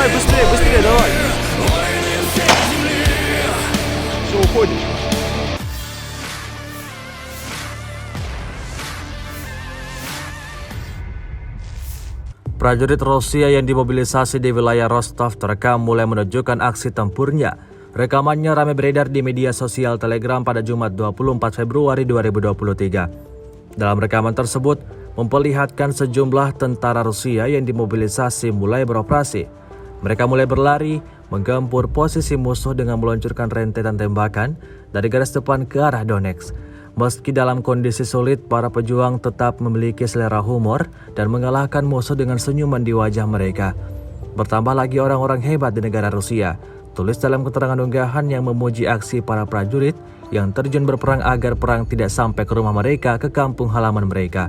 Давай, быстрее, быстрее, давай. Все, уходим. Prajurit Rusia yang dimobilisasi di wilayah Rostov terekam mulai menunjukkan aksi tempurnya. Rekamannya ramai beredar di media sosial Telegram pada Jumat 24 Februari 2023. Dalam rekaman tersebut, memperlihatkan sejumlah tentara Rusia yang dimobilisasi mulai beroperasi. Mereka mulai berlari, menggempur posisi musuh dengan meluncurkan rentetan tembakan dari garis depan ke arah Donetsk. Meski dalam kondisi sulit, para pejuang tetap memiliki selera humor dan mengalahkan musuh dengan senyuman di wajah mereka. Bertambah lagi orang-orang hebat di negara Rusia, tulis dalam keterangan unggahan yang memuji aksi para prajurit yang terjun berperang agar perang tidak sampai ke rumah mereka, ke kampung halaman mereka.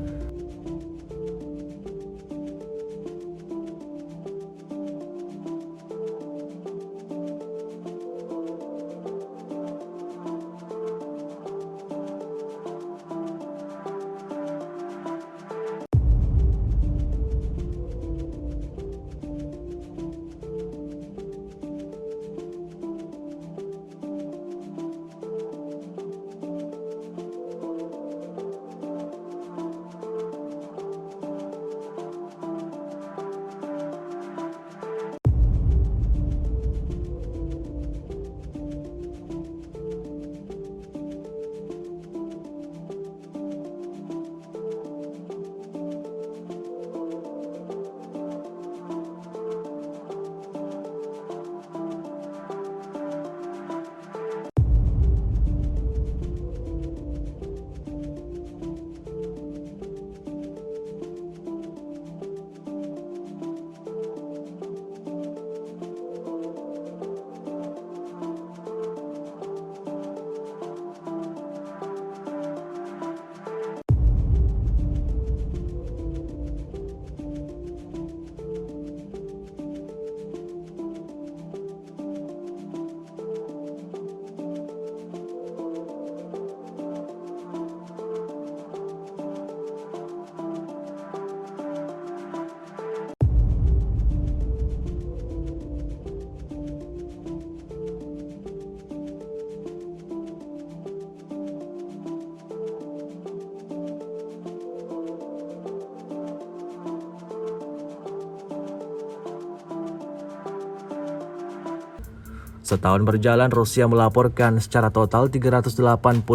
Setahun berjalan, Rusia melaporkan secara total 387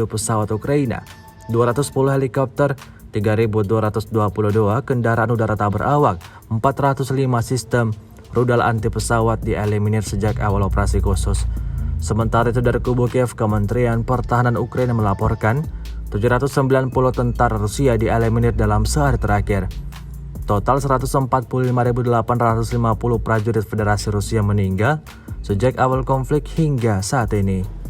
pesawat Ukraina, 210 helikopter, 3.222 kendaraan udara tak berawak, 405 sistem rudal anti pesawat dieliminir sejak awal operasi khusus. Sementara itu dari kubu Kiev, Kementerian Pertahanan Ukraina melaporkan 790 tentara Rusia dieliminir dalam sehari terakhir. Total 145.850 prajurit Federasi Rusia meninggal sejak awal konflik hingga saat ini.